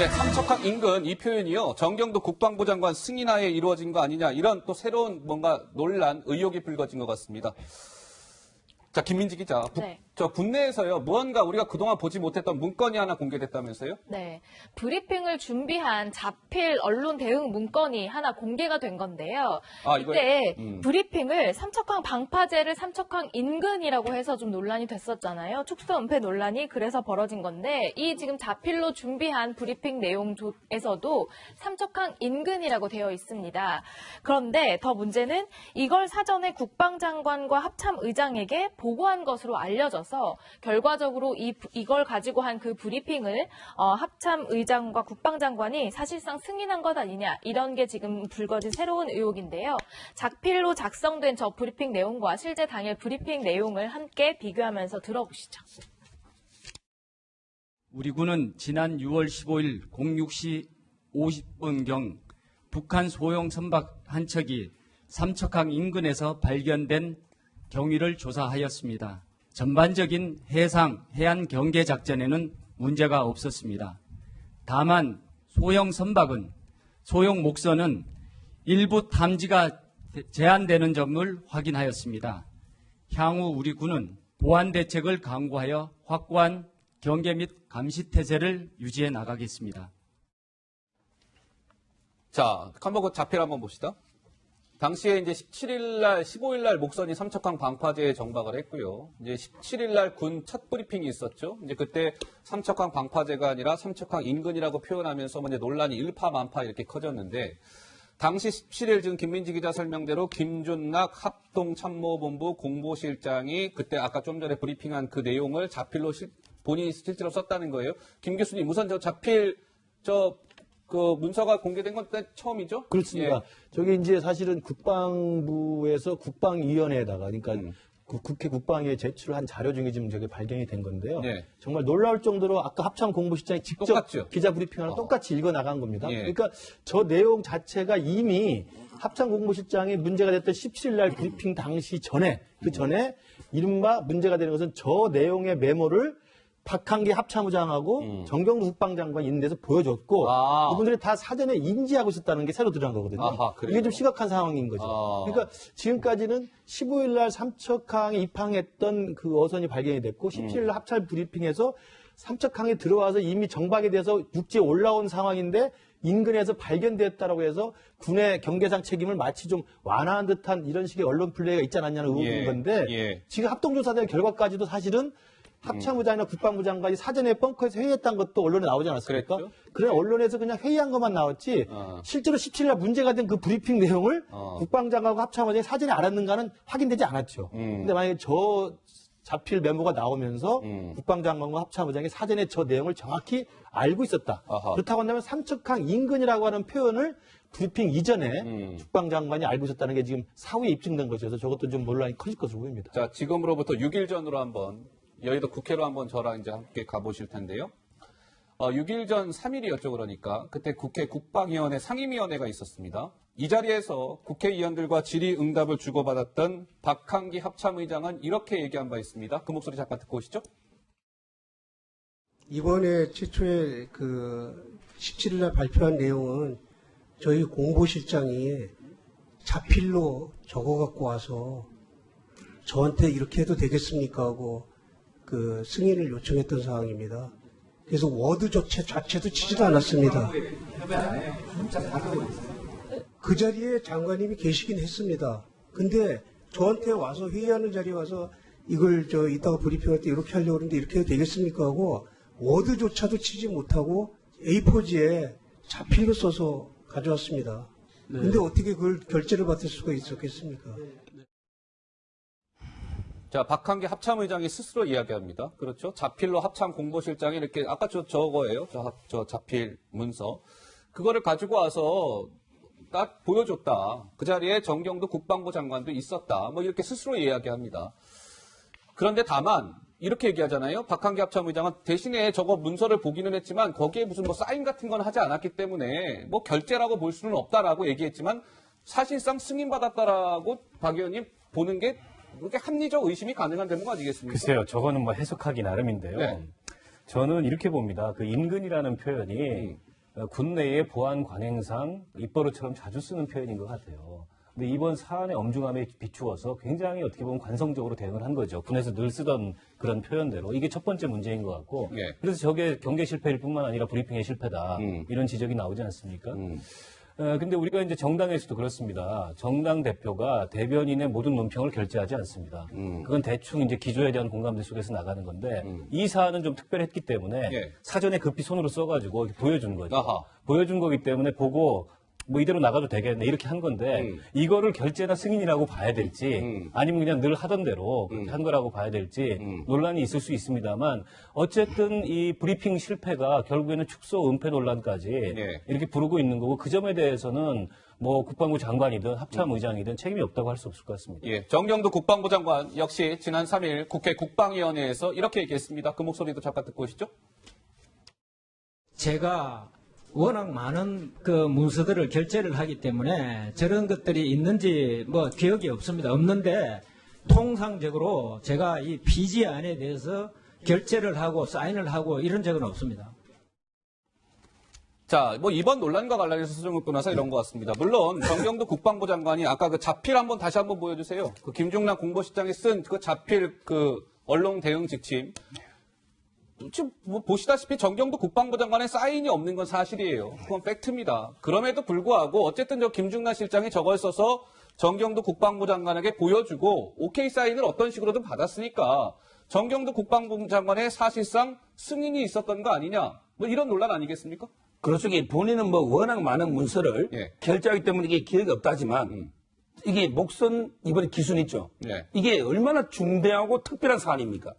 네, 삼척항 인근 이 표현이요. 정경도 국방부 장관 승인하에 이루어진 거 아니냐 이런 또 새로운 뭔가 논란, 의혹이 불거진 것 같습니다. 자, 김민지 기자. 네. 국내에서요. 무언가 우리가 그동안 보지 못했던 문건이 하나 공개됐다면서요? 네. 브리핑을 준비한 자필 언론 대응 문건이 하나 공개가 된 건데요. 이때 브리핑을 삼척항 방파제를 삼척항 인근이라고 해서 좀 논란이 됐었잖아요. 축소 은폐 논란이 그래서 벌어진 건데 이 지금 자필로 준비한 브리핑 내용에서도 삼척항 인근이라고 되어 있습니다. 그런데 더 문제는 이걸 사전에 국방장관과 합참의장에게 보고한 것으로 알려져서 결과적으로 이걸 가지고 한 그 브리핑을 합참의장과 국방장관이 사실상 승인한 것 아니냐 이런 게 지금 불거진 새로운 의혹인데요. 자필로 작성된 저 브리핑 내용과 실제 당일 브리핑 내용을 함께 비교하면서 들어보시죠. 우리 군은 지난 6월 15일 06시 50분경 북한 소형 선박 한 척이 삼척항 인근에서 발견된 경위를 조사하였습니다. 전반적인 해안 경계 작전에는 문제가 없었습니다. 다만 소형 선박은 소형 목선은 일부 탐지가 제한되는 점을 확인하였습니다. 향후 우리 군은 보안 대책을 강구하여 확고한 경계 및 감시 태세를 유지해 나가겠습니다. 자, 한번 자필 한번 봅시다. 당시에 이제 15일 날 목선이 삼척항 방파제에 정박을 했고요. 이제 17일 날 군 첫 브리핑이 있었죠. 이제 그때 삼척항 방파제가 아니라 삼척항 인근이라고 표현하면서 이제 논란이 일파만파 이렇게 커졌는데 당시 17일 지금 김민지 기자 설명대로 김준낙 합동참모본부 공보실장이 그때 아까 좀 전에 브리핑한 그 내용을 자필로 본인이 실제로 썼다는 거예요. 김 교수님 우선 저 자필 그 문서가 공개된 건 처음이죠? 그렇습니다. 예. 저게 이제 사실은 국방부에서 국방위원회에다가, 그러니까 국회 국방위에 제출한 자료 중에 지금 저게 발견이 된 건데요. 예. 정말 놀라울 정도로 아까 합참 공보실장이 직접 똑같죠? 기자 브리핑하는 똑같이 읽어 나간 겁니다. 예. 그러니까 저 내용 자체가 이미 합참 공보실장이 문제가 됐던 17일 날 브리핑 당시 전에, 그 전에 이른바 문제가 되는 것은 저 내용의 메모를 박한기 합참의장하고 정경도 국방장관이 있는 데서 보여줬고 이분들이 다 사전에 인지하고 있었다는 게 새로 드러난 거거든요. 아하, 이게 좀 심각한 상황인 거죠. 그러니까 지금까지는 15일 날 삼척항에 입항했던 그 어선이 발견이 됐고 17일 날 합참 브리핑에서 삼척항에 들어와서 이미 정박에 대해서 육지에 올라온 상황인데 인근에서 발견됐다라고 해서 군의 경계상 책임을 마치 좀 완화한 듯한 이런 식의 언론 플레이가 있지 않았냐는 의혹인 건데 지금 합동조사된 결과까지도 사실은 합참의장이나 국방부 장관이 사전에 벙커에서 회의했다는 것도 언론에 나오지 않았습니까? 그래 언론에서 그냥 회의한 것만 나왔지 실제로 17일 날 문제가 된 그 브리핑 내용을 국방장관과 합참의장이 사전에 알았는가는 확인되지 않았죠. 근데 만약에 저 자필 메모가 나오면서 국방장관과 합참의장이 사전에 저 내용을 정확히 알고 있었다. 그렇다고 한다면 삼척항 인근이라고 하는 표현을 브리핑 이전에 국방장관이 알고 있었다는 게 지금 사후에 입증된 것이어서 저것도 좀 논란이 커질 것으로 보입니다. 자, 지금으로부터 6일 전으로 한번 여의도 국회로 한번 저랑 이제 함께 가보실 텐데요. 6일 전 3일이었죠, 그러니까. 그때 국회 국방위원회 상임위원회가 있었습니다. 이 자리에서 국회의원들과 질의응답을 주고받았던 박한기 합참의장은 이렇게 얘기한 바 있습니다. 그 목소리 잠깐 듣고 오시죠. 이번에 최초에 그 17일 날 발표한 내용은 저희 공보실장이 자필로 적어 갖고 와서 저한테 이렇게 해도 되겠습니까 하고 그 승인을 요청했던 상황입니다. 그래서 워드 자체도 치지도 않았습니다. 그 자리에 장관님이 계시긴 했습니다. 근데 저한테 와서 회의하는 자리에 와서 이걸 이따가 브리핑할 때 이렇게 하려고 그러는데 이렇게 해도 되겠습니까 하고 워드조차도 치지 못하고 A4지에 자필로 써서 가져왔습니다. 근데 어떻게 그걸 결재를 받을 수가 있었겠습니까? 자, 박한기 합참의장이 스스로 이야기합니다. 그렇죠. 자필로 합참 공보실장이 이렇게, 아까 저거예요. 저 자필 문서. 그거를 가지고 와서 딱 보여줬다. 그 자리에 정경도 국방부 장관도 있었다. 뭐 이렇게 스스로 이야기합니다. 그런데 다만, 이렇게 얘기하잖아요. 박한기 합참의장은 대신에 저거 문서를 보기는 했지만 거기에 무슨 뭐 사인 같은 건 하지 않았기 때문에 뭐 결재라고 볼 수는 없다라고 얘기했지만 사실상 승인받았다라고 박 의원님 보는 게 그렇게 합리적 의심이 가능한 대목 아니겠습니까? 글쎄요. 저거는 뭐 해석하기 나름인데요. 네. 저는 이렇게 봅니다. 그 인근이라는 표현이 군내의 보안 관행상 입버릇처럼 자주 쓰는 표현인 것 같아요. 근데 이번 사안의 엄중함에 비추어서 굉장히 어떻게 보면 관성적으로 대응을 한 거죠. 군에서 늘 쓰던 그런 표현대로. 이게 첫 번째 문제인 것 같고. 예. 그래서 저게 경계 실패일 뿐만 아니라 브리핑의 실패다. 이런 지적이 나오지 않습니까? 근데 우리가 이제 정당에서도 그렇습니다. 정당 대표가 대변인의 모든 논평을 결재하지 않습니다. 그건 대충 이제 기조에 대한 공감대 속에서 나가는 건데 이 사안은 좀 특별했기 때문에 예. 사전에 급히 손으로 써가지고 보여준 거죠. 아하. 보여준 거기 때문에 보고 뭐 이대로 나가도 되겠네 이렇게 한 건데 이거를 결재나 승인이라고 봐야 될지 아니면 그냥 늘 하던 대로 그렇게 한 거라고 봐야 될지 논란이 있을 수 있습니다만 어쨌든 이 브리핑 실패가 결국에는 축소 은폐 논란까지 예. 이렇게 부르고 있는 거고 그 점에 대해서는 뭐 국방부 장관이든 합참의장이든 책임이 없다고 할 수 없을 것 같습니다. 예, 정경도 국방부 장관 역시 지난 3일 국회 국방위원회에서 이렇게 얘기했습니다. 그 목소리도 잠깐 듣고 오시죠. 제가 워낙 많은 그 문서들을 결재를 하기 때문에 저런 것들이 있는지 뭐 기억이 없습니다. 없는데 통상적으로 제가 이 피지안에 대해서 결재를 하고 사인을 하고 이런 적은 없습니다. 자, 뭐 이번 논란과 관련해서 수정을 끊어서 이런 것 같습니다. 물론 정경도 국방부 장관이 아까 그 자필 다시 한번 보여주세요. 그 김중남 공보실장이 쓴 그 자필 그 언론 대응 지침. 지금 뭐 보시다시피 정경도 국방부 장관의 사인이 없는 건 사실이에요. 그건 팩트입니다. 그럼에도 불구하고 어쨌든 저 김중남 실장이 저걸 써서 정경도 국방부 장관에게 보여주고 오케이 사인을 어떤 식으로든 받았으니까 정경도 국방부 장관의 사실상 승인이 있었던 거 아니냐. 뭐 이런 논란 아니겠습니까? 그렇죠. 본인은 뭐 워낙 많은 문서를 예. 결제하기 때문에 이게 기억이 없다지만 이게 목선 이번에 기순 있죠. 예. 이게 얼마나 중대하고 특별한 사안입니까?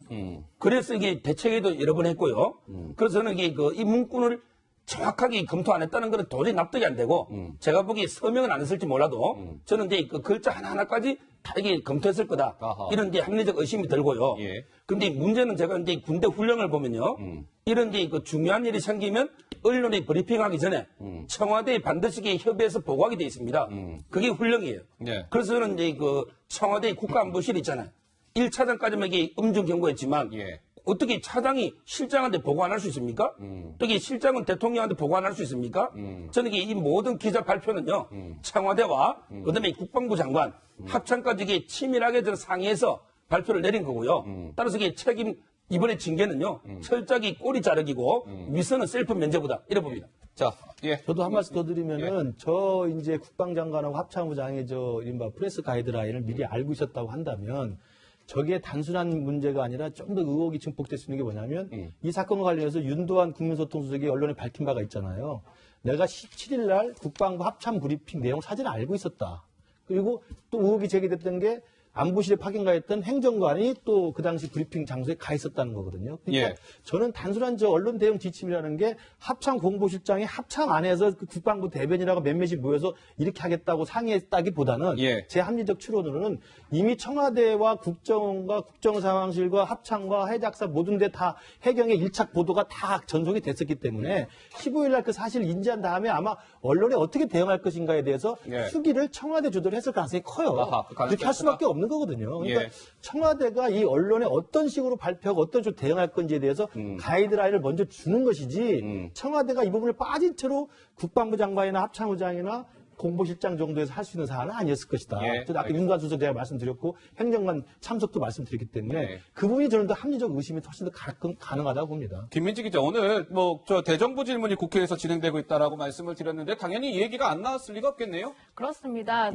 그래서 이게 대책에도 여러 번 했고요. 그래서 저는 이게 이 문구를 정확하게 검토 안 했다는 것은 도저히 납득이 안 되고 제가 보기에 서명은 안 했을지 몰라도 저는 이제 그 글자 하나하나까지 다 이게 검토했을 거다. 아하. 이런 이제 합리적 의심이 들고요. 예. 근데 문제는 제가 이제 군대 훈령을 보면요. 이런 이제 그 중요한 일이 생기면 언론에 브리핑하기 전에 청와대에 반드시 협의해서 보고하게 돼 있습니다. 그게 훈령이에요. 예. 그래서 저는 이제 그 청와대 국가안보실 있잖아요. 1차장까지만 이게 음중 경고했지만 예. 어떻게 차장이 실장한테 보고 안 할 수 있습니까? 또 이게 실장은 대통령한테 보고 안 할 수 있습니까? 저는 이 모든 기자 발표는요. 청와대와 그다음에 국방부 장관 합참까지 이게 치밀하게 저는 상의해서 발표를 내린 거고요. 따라서 이게 책임 이번에 징계는요. 철저하게 꼬리 자르기고 위선은 셀프 면제보다 이래 봅니다. 자, 예. 저도 한 말씀 더 드리면은 저 이제 국방장관하고 합참의장의 저 이른바 프레스 가이드라인을 미리 알고 있었다고 한다면 저게 단순한 문제가 아니라 좀 더 의혹이 증폭될 수 있는 게 뭐냐면 이 사건과 관련해서 윤도한 국민소통수석이 언론에 밝힌 바가 있잖아요. 내가 17일 날 국방부 합참 브리핑 내용 사진을 알고 있었다. 그리고 또 의혹이 제기됐던 게 안보실에 파견가 했던 행정관이 또 그 당시 브리핑 장소에 가 있었다는 거거든요. 그러니까 예. 저는 단순한 저 언론 대응 지침이라는 게 합참 공보실장이 합참 안에서 그 국방부 대변인하고 몇몇이 모여서 이렇게 하겠다고 상의했다기보다는 예. 제 합리적 추론으로는 이미 청와대와 국정원과 국정상황실과 합참과 해작사 모든 데 다 해경의 일착 보도가 다 전송이 됐었기 때문에 15일 날 그 사실을 인지한 다음에 아마 언론에 어떻게 대응할 것인가에 대해서 예. 수기를 청와대 주도를 했을 가능성이 커요. 아하, 그 가능성이 그렇게 할 수밖에 없는 거거든요. 그러니까 예. 청와대가 이 언론에 어떤 식으로 발표하고 어떤 식으로 대응할 건지에 대해서 가이드라인을 먼저 주는 것이지 청와대가 이 부분을 빠진 채로 국방부 장관이나 합참의장이나 공보실장 정도에서 할 수 있는 사안은 아니었을 것이다. 예, 저도 아까 윤관 수석 제가 말씀드렸고 행정관 참석도 말씀드렸기 때문에 예. 그 부분이 저는 더 합리적 의심이 훨씬 더 가능하다고 봅니다. 김민지 기자, 오늘 저 대정부 질문이 국회에서 진행되고 있다라고 말씀을 드렸는데 당연히 이 얘기가 안 나왔을 리가 없겠네요. 그렇습니다.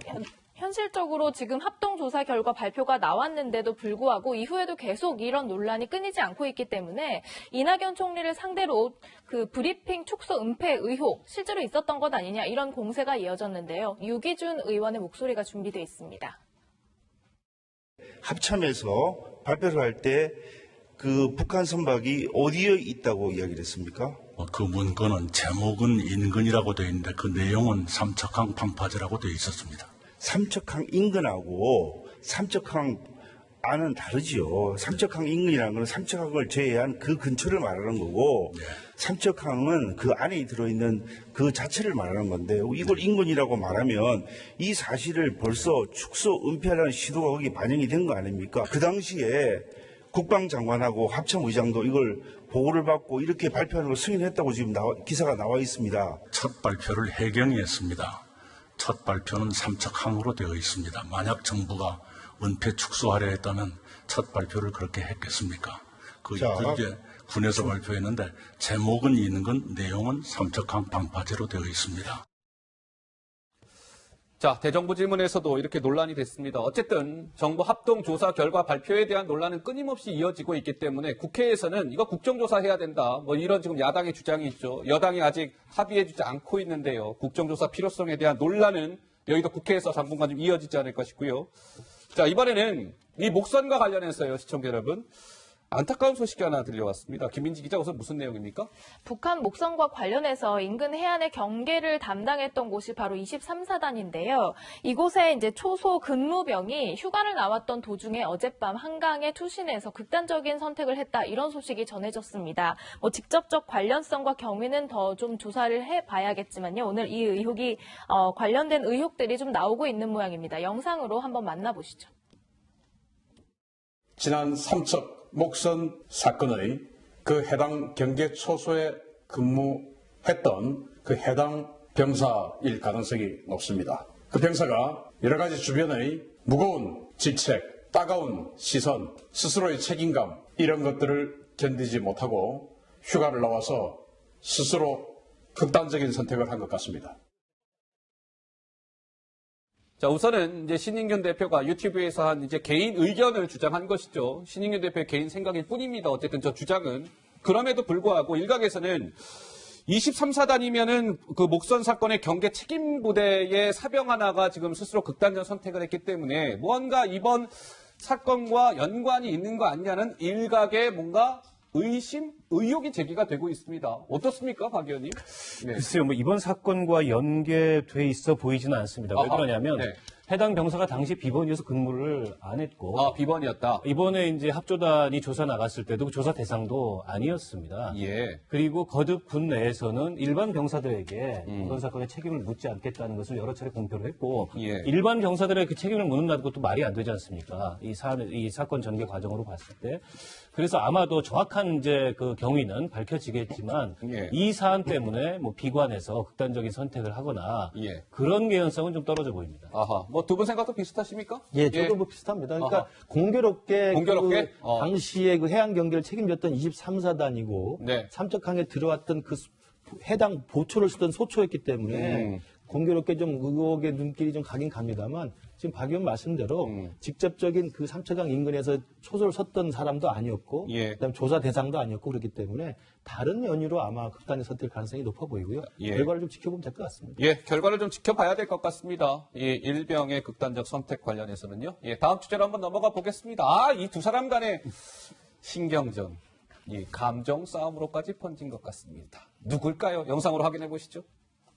현실적으로 지금 합동조사 결과 발표가 나왔는데도 불구하고 이후에도 계속 이런 논란이 끊이지 않고 있기 때문에 이낙연 총리를 상대로 그 브리핑 축소 은폐 의혹 실제로 있었던 것 아니냐 이런 공세가 이어졌는데요. 유기준 의원의 목소리가 준비되어 있습니다. 합참에서 발표를 할 때 그 북한 선박이 어디에 있다고 이야기를 했습니까? 그 문건은 제목은 인근이라고 되어 있는데 그 내용은 삼척항 방파제라고 되어 있었습니다. 삼척항 인근하고 삼척항 안은 다르지요. 삼척항 인근이라는 건 삼척항을 제외한 그 근처를 말하는 거고 삼척항은 그 안에 들어있는 그 자체를 말하는 건데 이걸 인근이라고 말하면 이 사실을 벌써 축소 은폐하라는 시도가 거기 반영이 된 거 아닙니까? 그 당시에 국방장관하고 합참의장도 이걸 보고를 받고 이렇게 발표하는 걸 승인했다고 지금 기사가 나와 있습니다. 첫 발표를 해경이 했습니다. 첫 발표는 삼척항으로 되어 있습니다. 만약 정부가 은폐 축소하려 했다면 첫 발표를 그렇게 했겠습니까? 그게 군에서 발표했는데 제목은 있는 내용은 삼척항 방파제로 되어 있습니다. 자, 대정부 질문에서도 이렇게 논란이 됐습니다. 어쨌든 정부 합동조사 결과 발표에 대한 논란은 끊임없이 이어지고 있기 때문에 국회에서는 이거 국정조사해야 된다. 뭐 이런 지금 야당의 주장이 있죠. 여당이 아직 합의해주지 않고 있는데요. 국정조사 필요성에 대한 논란은 여의도 국회에서 당분간 좀 이어지지 않을까 싶고요. 자, 이번에는 이 목선과 관련해서요, 시청자 여러분. 안타까운 소식이 하나 들려왔습니다. 김민지 기자, 우선 무슨 내용입니까? 북한 목선과 관련해서 인근 해안의 경계를 담당했던 곳이 바로 23사단인데요. 이곳에 이제 초소 근무병이 휴가를 나왔던 도중에 어젯밤 한강에 투신해서 극단적인 선택을 했다. 이런 소식이 전해졌습니다. 뭐 직접적 관련성과 경위는 더 좀 조사를 해봐야겠지만요. 오늘 이 의혹이 관련된 의혹들이 좀 나오고 있는 모양입니다. 영상으로 한번 만나보시죠. 지난 삼척 목선 사건의 그 해당 경계 초소에 근무했던 그 해당 병사일 가능성이 높습니다. 그 병사가 여러 가지 주변의 무거운 질책, 따가운 시선, 스스로의 책임감 이런 것들을 견디지 못하고 휴가를 나와서 스스로 극단적인 선택을 한 것 같습니다. 자, 우선은 이제 신인균 대표가 유튜브에서 한 이제 개인 의견을 주장한 것이죠. 신인균 대표의 개인 생각일 뿐입니다. 어쨌든 저 주장은. 그럼에도 불구하고 일각에서는 23사단이면은 그 목선 사건의 경계 책임 부대의 사병 하나가 지금 스스로 극단적 선택을 했기 때문에 무언가 이번 사건과 연관이 있는 거 아니냐는 일각의 뭔가 의심, 의혹이 제기가 되고 있습니다. 어떻습니까, 박 의원님? 네. 글쎄요, 뭐 이번 사건과 연계돼 있어 보이지는 않습니다. 왜 그러냐면 네. 해당 병사가 당시 비번이어서 근무를 안 했고 비번이었다. 이번에 이제 합조단이 조사 나갔을 때도 조사 대상도 아니었습니다. 예. 그리고 거듭 군 내에서는 일반 병사들에게 이번 사건의 책임을 묻지 않겠다는 것을 여러 차례 공표를 했고 예. 일반 병사들의 그 책임을 묻는다는 것도 말이 안 되지 않습니까? 이 사건 전개 과정으로 봤을 때. 그래서 아마도 정확한 이제 그 경위는 밝혀지겠지만 예. 이 사안 때문에 뭐 비관해서 극단적인 선택을 하거나 예. 그런 개연성은 좀 떨어져 보입니다. 아하. 뭐 두 분 생각도 비슷하십니까? 예, 저도 뭐 비슷합니다. 그러니까 아하. 공교롭게 공교롭게? 그 당시에 그 해안 경계를 책임졌던 23사단이고 네. 삼척항에 들어왔던 그 해당 보초를 쓰던 소초였기 때문에 공교롭게 좀 의혹의 눈길이 좀 가긴 갑니다만 지금 박 의원 말씀대로 직접적인 그 삼척항 인근에서 초소를 섰던 사람도 아니었고 예. 그다음 조사 대상도 아니었고 그렇기 때문에 다른 연유로 아마 극단의 선택 가능성이 높아 보이고요. 예. 결과를 좀 지켜보면 될 것 같습니다. 예, 결과를 좀 지켜봐야 될 것 같습니다. 예, 일병의 극단적 선택 관련해서는요. 예, 다음 주제로 한번 넘어가 보겠습니다. 이 두 사람 간의 신경전, 감정 싸움으로까지 번진 것 같습니다. 누굴까요? 영상으로 확인해 보시죠.